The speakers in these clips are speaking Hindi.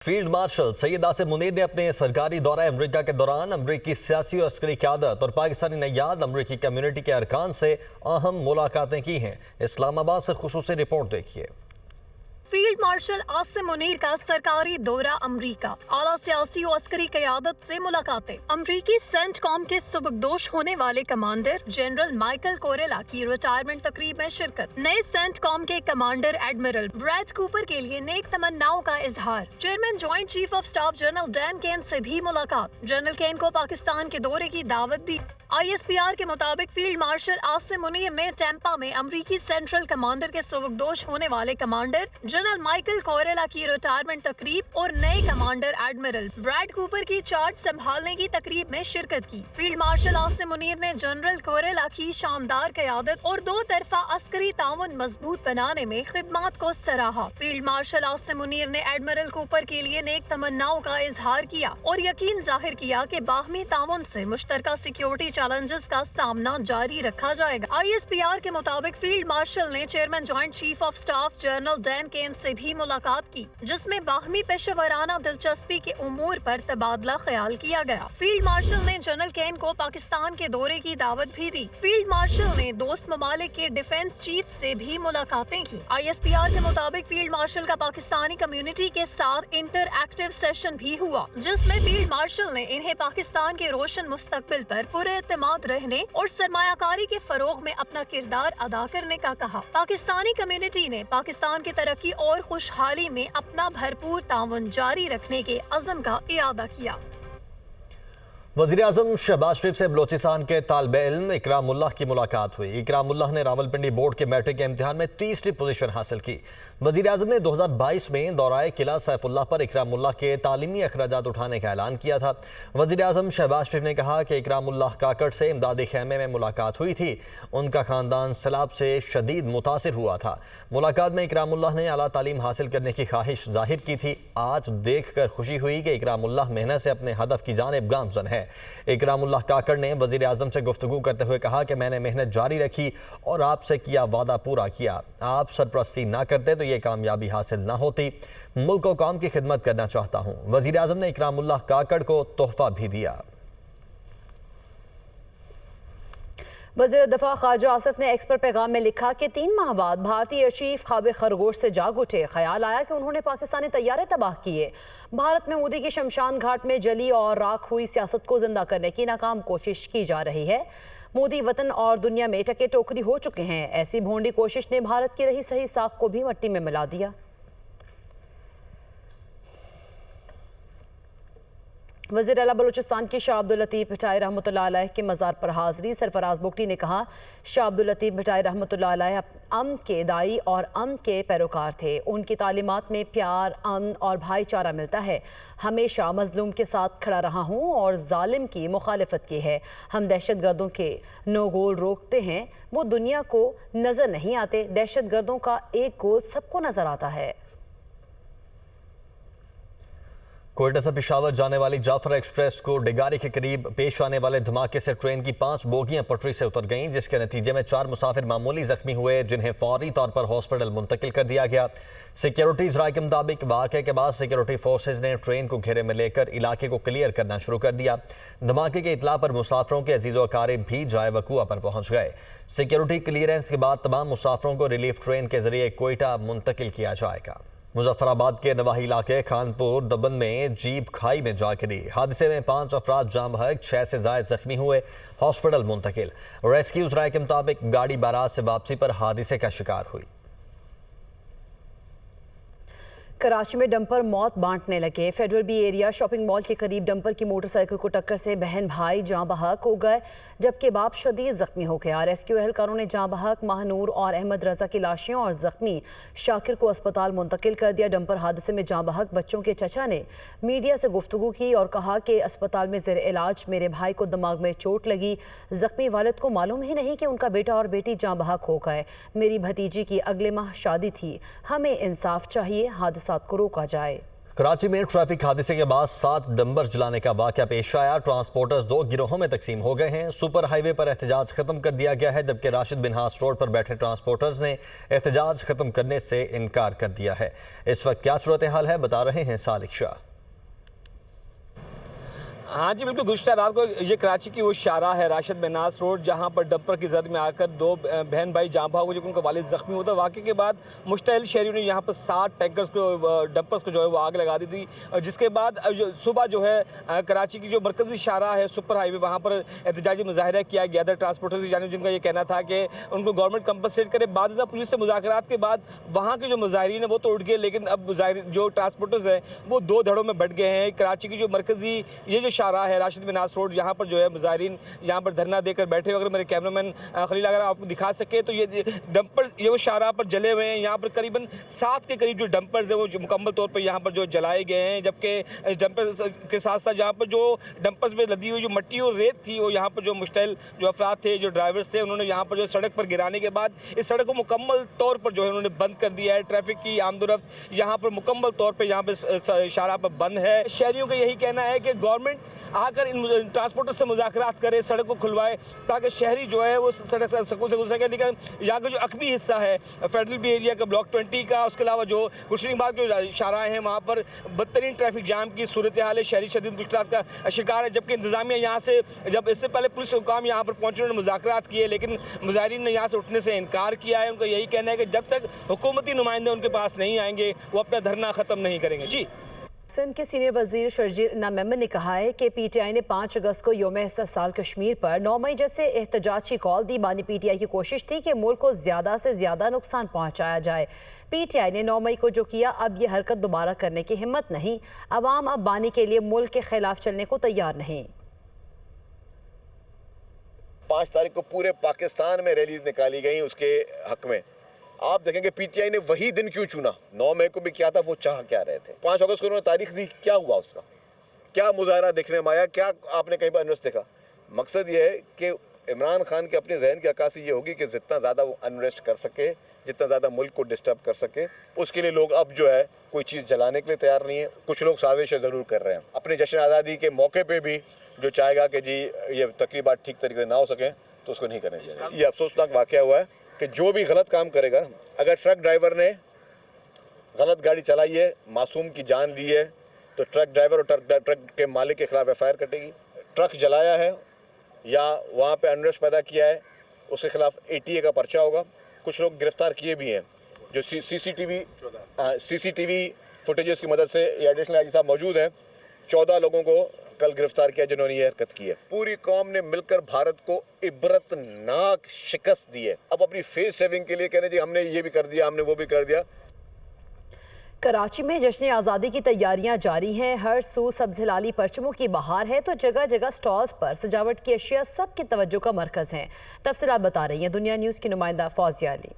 फील्ड मार्शल सैयद आसिम मुनीर ने अपने सरकारी दौरा अमेरिका के दौरान अमेरिकी सियासी और अस्करी क़यादत और पाकिस्तानी नैयाद अमेरिकी कम्युनिटी के अरकान से अहम मुलाकातें की हैं। इस्लामाबाद से खुसूसी रिपोर्ट देखिए। फील्ड मार्शल आसिम मुनीर का सरकारी दौरा अमरीका, आला सियासी और अस्करी क़यादत से मुलाकातें। अमरीकी सेंटकॉम के सुबकदोश होने वाले कमांडर जनरल माइकल कोरेला की रिटायरमेंट तकरीब में शिरकत। नए सेंटकॉम के कमांडर एडमिरल ब्रैड कूपर के लिए नेक तमन्नाओं का इजहार। Chairman joint chief of staff general Dan Caine से भी मुलाकात। जनरल केन को पाकिस्तान के दौरे की दावत दी। ISPR के मुताबिक फील्ड मार्शल आसिम मुनीर ने टैंपा में अमरीकी सेंट्रल कमांडर के सुबकदोश होने वाले कमांडर जनरल माइकल कोरेला की रिटायरमेंट तकरीब और नए कमांडर एडमिरल ब्रैड कूपर की चार्ज संभालने की तकरीब में शिरकत की। फील्ड मार्शल आसिम मुनीर ने जनरल कोरेला की शानदार क़यादत और दो तरफा अस्करी ताउन मजबूत बनाने में खिदमात को सराहा। फील्ड मार्शल आसिम मुनीर ने एडमिरल कूपर के लिए नेक तमन्नाओं का इजहार किया और यकीन जाहिर किया कि बाहमी ताउन से मुश्तरका सिक्योरिटी चैलेंजेस का सामना जारी रखा जाएगा। ISPR के मुताबिक फील्ड मार्शल ने chairman joint chief of staff general Dan Caine से भी मुलाकात की, जिसमें बाहमी पेशेवराना दिलचस्पी के उमूर पर तबादला ख्याल किया गया। फील्ड मार्शल ने जनरल केन को पाकिस्तान के दौरे की दावत भी दी। फील्ड मार्शल ने दोस्त ममालिक के डिफेंस चीफ से भी मुलाकातें की। ISPR के मुताबिक फील्ड मार्शल का पाकिस्तानी कम्युनिटी के साथ इंटरएक्टिव सेशन भी हुआ, जिसमें फील्ड मार्शल ने इन्हें पाकिस्तान के रोशन मुस्तकबिल पर पूरे एतमाद रहने और सरमायाकारी के फरोग में अपना किरदार अदा करने का कहा। पाकिस्तानी कम्युनिटी ने पाकिस्तान की तरक्की और खुशहाली में अपना भरपूर ताउन जारी रखने के अज़म का इरादा किया। वज़ीर-ए-आज़म शहबाज शरीफ से बलोचिस्तान के तालिबे इल्म इकरामुल्लाह की मुलाकात हुई। इकरामुल्लाह ने रावलपिंडी बोर्ड के मैट्रिक के इम्तिहान में तीसरी पोजीशन हासिल की। वज़ीर-ए-आज़म ने 2022 में दौराए किला सैफुल्लाह पर इकरामुल्लाह के तालीमी अखराजात उठाने का ऐलान किया था। वज़ीर-ए-आज़म शहबाज शरीफ ने कहा कि इकरामुल्लाह काकड़ से इमदादी खेमे में मुलाकात हुई थी। उनका खानदान सैलाब से शदीद मुतासिर हुआ था। मुलाकात में इकरामुल्लाह ने आला तालीम हासिल करने की ख्वाहिश जाहिर की थी। आज देख कर खुशी हुई कि इकरामुल्लाह मेहनत से अपने हदफ की जानिब गामजन है। इकरामुल्लाह काकड़ ने वज़ीर आज़म से गुफ्तगू करते हुए कहा कि मैंने मेहनत जारी रखी और आपसे किया वादा पूरा किया। आप सरपरस्ती ना करते तो ये कामयाबी हासिल ना होती। मुल्क और कौम की खिदमत करना चाहता हूँ। वज़ीर आज़म ने इकरामुल्लाह काकड़ को तोहफा भी दिया। वज़ीर दफ़ा ख्वाजा आसिफ ने एक्स पर पैगाम में लिखा कि 3 माह बाद भारतीय एयर चीफ ख्वाब खरगोश से जाग उठे। ख्याल आया कि उन्होंने पाकिस्तानी तैयारे तबाह किए। भारत में मोदी की शमशान घाट में जली और राख हुई सियासत को जिंदा करने की नाकाम कोशिश की जा रही है। मोदी वतन और दुनिया में टके टोकरी हो चुके हैं। ऐसी भोंडी कोशिश ने भारत की रही सही साख को भी मट्टी में मिला दिया। वज़ीर आला बलूचिस्तान की शाह अब्दुल लतीफ़ भटाई रहमतुल्लाह अलैह के मज़ार पर हाज़री। सरफराज बुगटी ने कहा, शाह अब्दुल लतीफ़ भटाई रहमतुल्लाह अलैह अमन के दाई और अमन के पैरोकार थे। उनकी तालीमात में प्यार, अमन और भाईचारा मिलता है। हमेशा मजलूम के साथ खड़ा रहा हूँ और जालिम की मुखालिफत की है। हम दहशत गर्दों के नो गोल रोकते हैं, वो दुनिया को नज़र नहीं आते। दहशत गर्दों का एक गोल सबको नज़र आता है। कोयटा से पेशावर जाने वाली जाफर एक्सप्रेस को डिगारी के करीब पेश आने वाले धमाके से ट्रेन की 5 बोगियां पटरी से उतर गईं, जिसके नतीजे में 4 मुसाफिर मामूली जख्मी हुए, जिन्हें फौरी तौर पर हॉस्पिटल मुंतकिल कर दिया गया। सिक्योरिटीज राय के मुताबिक वाक़े के बाद सिक्योरिटी फोर्सेज ने ट्रेन को घेरे में लेकर इलाके को क्लियर करना शुरू कर दिया। धमाके की इतला पर मुसाफिरों के अजीज़ व अकारिब भी जाए वक़ूआ पर पहुँच गए। सिक्योरिटी क्लियरेंस के बाद तमाम मुसाफिरों को रिलीफ ट्रेन के जरिए कोयटा मुंतकिल किया जाएगा। मुजफ्फराबाद के नवाही इलाके खानपुर दबन में जीप खाई में जा गिरी। हादसे में 5 अफराद जाम बहक, 6 से ज़ायद जख्मी हुए, हॉस्पिटल मुंतकिल। रेस्क्यूज राय के मुताबिक गाड़ी बारात से वापसी पर हादसे का शिकार हुई। कराची में डंपर मौत बांटने लगे। Federal B area shopping mall के करीब डंपर की मोटरसाइकिल को टक्कर से बहन भाई जाँ बहक हो गए, जबकि बाप शदीद जख्मी हो गया। रेस्क्यू एहलकारों ने जाँ बहक महानूर और अहमद रजा की लाशें और जख्मी शाकिर को अस्पताल मुंतकिल कर दिया। डंपर हादसे में जाँ बहक बच्चों के चचा ने मीडिया से गुफ्तगू की और कहा कि अस्पताल में ज़ेर इलाज मेरे भाई को दिमाग में चोट लगी। जख्मी वालिद को मालूम ही नहीं कि उनका बेटा और बेटी जाँ बहक हो गए। मेरी भतीजी की अगले माह शादी थी। हमें इंसाफ चाहिए, हादसा को रोका जाए। कराची में ट्रैफिक हादसे के बाद 7 डंपर जलाने का वाकया पेश आया। ट्रांसपोर्टर्स 2 गिरोहों में तकसीम हो गए हैं। सुपर हाईवे पर एहतजाज खत्म कर दिया गया है, जबकि राशिद बिनहास रोड पर बैठे ट्रांसपोर्टर्स ने एहतजाज खत्म करने से इनकार कर दिया है। इस वक्त क्या सूरत हाल है, बता रहे हैं सालिक शाह। हाँ जी बिल्कुल, गुज़श्ता रात को ये कराची की वो शारा है राशिद बिनहास रोड, जहाँ पर डंपर की जद में आकर 2 बहन भाई जाँ भाग हुए, जबकि उनका वालिद ज़ख्मी होता। वाक़े के बाद मुश्तइल शहरियों ने यहाँ पर 7 टैंकर्स को डंपर्स को जो है वो आग लगा दी थी। जिसके बाद सुबह जो है कराची की जो मरकज़ी शारा है सुपर हाईवे, वहाँ पर एहतजाजी मुजाहरा किया गया था ट्रांसपोर्टर की जानिब, जिनका ये कहना था कि उनको गवर्नमेंट कंपनसेट करे। बाद पुलिस से मुज़ाकरात के बाद वहाँ के जो मुजाहिरीन है वो तो उठ गए, लेकिन अब जो ट्रांसपोर्टर्स हैं वो 2 धड़ों में बट गए हैं। कराची की जो मरकज़ी ये जो शारा है राशिद बिनहास रोड, यहाँ पर जो है मुजाहिरीन यहाँ पर धरना देकर बैठे। अगर मेरे कैमरामैन खलील अगर आपको दिखा सके तो ये डंपर्स ये वो शारा पर जले हुए हैं। यहाँ पर करीबन 7 के करीब जो डंपर्स है वो मुकम्मल तौर पर यहाँ पर जो जलाए गए हैं, जबकि इस डंपर्स के साथ साथ जहाँ पर जो डंपर्स में लदी हुई जो मिट्टी और रेत थी वो यहाँ पर जो मुश्तइल जो अफराद थे, जो ड्राइवर्स थे, उन्होंने यहाँ पर जो सड़क पर गिराने के बाद इस सड़क को मुकम्मल तौर पर जो है उन्होंने बंद कर दिया है। ट्रैफिक की आमदोरफ्त यहाँ पर मुकम्मल तौर पर यहाँ पर शारा पर बंद है। शहरियों का यही कहना है कि गवर्नमेंट आकर इन ट्रांसपोर्टर से मुज़ाकरात करे, सड़क को खुलवाए, ताकि शहरी जो है वो सड़क से सुकून से गुजर सके। लेकिन यहाँ का जो अकबी हिस्सा है फेडरल बी एरिया का ब्लॉक 20 का, उसके अलावा जो गुलशनबाग जो शाराएँ हैं वहाँ पर बदतरीन ट्रैफिक जाम की सूरत हाल है। शहरी शदीद मुश्किलात का शिकार है, जबकि इंतजामिया यहाँ से जब इससे पहले पुलिस हुकाम यहाँ पर पहुँचे, उन्होंने मुज़ाकरात किए, लेकिन मुजाहिरीन ने यहाँ से उठने से इनकार किया है। उनका यही कहना है कि जब तक हुकूमती नुमाइंदे उनके पास नहीं आएंगे वो अपना धरना ख़त्म नहीं करेंगे। जी, सिंध के सीनियर वजीर शर्जील इनाम मेमन ने कहा है कि पीटीआई ने 5 अगस्त को यौम इस्तिक़लाल कश्मीर पर 9 मई जैसे एहतजाज की कॉल दी। बानी पीटीआई की कोशिश थी कि मुल्क को ज़्यादा से ज़्यादा नुकसान पहुँचाया जाए। पीटीआई ने 9 मई को जो किया, अब यह हरकत दोबारा करने की हिम्मत नहीं। अवाम अब बानी के लिए मुल्क के खिलाफ चलने को तैयार नहीं। 5 तारीख को पूरे पाकिस्तान में रैलीज निकाली गई उसके हक में। आप देखेंगे पीटीआई ने वही दिन क्यों चुना, 9 मई को भी किया था, वो चाह क्या रहे थे। 5 अगस्त को उन्होंने तारीख दी, क्या हुआ उसका, क्या मुजाहरा देखने में आया, क्या आपने कहीं पर अनरेस्ट देखा। मकसद ये है कि इमरान खान के अपने जहन की अक्कासी ये होगी कि जितना ज़्यादा वो अनरेस्ट कर सके, जितना ज़्यादा मुल्क को डिस्टर्ब कर सके, उसके लिए लोग अब जो है कोई चीज़ जलाने के लिए तैयार नहीं है। कुछ लोग साजिशें ज़रूर कर रहे हैं। अपने जश्न आज़ादी के मौके पर भी जो चाहेगा कि जी ये तकरीबात ठीक तरीके से ना हो सकें तो उसको नहीं करना चाहिए। ये अफसोसनाक वाक़या हुआ है कि जो भी गलत काम करेगा, अगर ट्रक ड्राइवर ने गलत गाड़ी चलाई है, मासूम की जान ली है, तो ट्रक ड्राइवर और ट्रक के मालिक के खिलाफ एफआईआर कटेगी। ट्रक जलाया है या वहाँ पे अनरेस्ट पैदा किया है, उसके खिलाफ एटीए का पर्चा होगा। कुछ लोग गिरफ्तार किए भी हैं, जो सीसीटीवी फुटेजेस की मदद से ये एडिशनल आईजी साहब मौजूद हैं। 14 लोगों को कल गिरफ्तार किया जिन्होंने ये हरकत की है। पूरी कौम ने मिलकर भारत को इबरतनाक शिकस्त दी है। अब अपनी फेस सेविंग के लिए कहने जी हमने ये भी कर दिया, हमने वो भी कर दिया। कराची में जश्न आज़ादी की तैयारियां जारी हैं। हर सू सब्ज़ हिलाली परचमों की बहार है, तो जगह जगह स्टॉल्स पर सजावट की अशिया सबकी तवज्जो का मरकज़ हैं। तफसीलात बता रही हैं दुनिया न्यूज़ की नुमाइंदा फौजिया अली।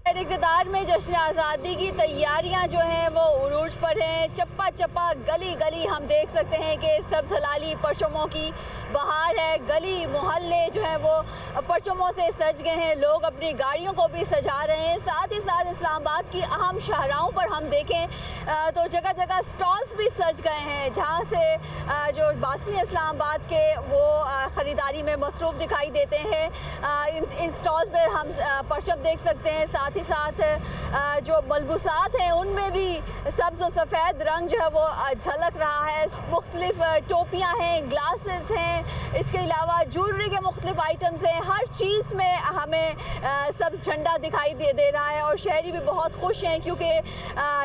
इक़्तिदार में जश्न आज़ादी की तैयारियां जो हैं वो उरूज पर हैं। चप्पा चप्पा गली गली हम देख सकते हैं कि सब्ज़ हलाली परचमों की बहार है। गली मोहल्ले जो हैं वो परचमों से सज गए हैं। लोग अपनी गाड़ियों को भी सजा रहे हैं। साथ ही साथ इस्लामाबाद की अहम शाहराहों पर हम देखें तो जगह जगह स्टॉल्स भी सज गए हैं, जहाँ से जो बासी इस्लामाबाद के वो ख़रीदारी में मसरूफ़ दिखाई देते हैं। इन स्टॉल्स पर हम परचम देख सकते हैं। साथ ही साथ जो मलबूसात हैं उनमें भी सब्ज़ और सफ़ेद रंग जो है वो झलक रहा है। मुख्तलिफ टोपियाँ हैं, ग्लासेस हैं, इसके अलावा ज्वेलरी के मुख्तलिफ आइटम्स हैं। हर चीज़ में हमें सब्ज़ झंडा दिखाई दे रहा है और शहरी भी बहुत खुश हैं, क्योंकि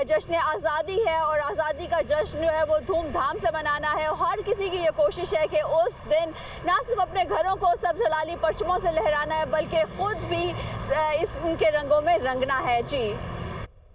जश्न आज़ादी है और आज़ादी का जश्न जो है वो धूमधाम से मनाना है। और हर किसी की ये कोशिश है कि उस दिन ना सिर्फ अपने घरों को सब्ज़ हलाली परचमों से लहराना है, बल्कि ख़ुद भी इनके रंगों में रंगना है। जी।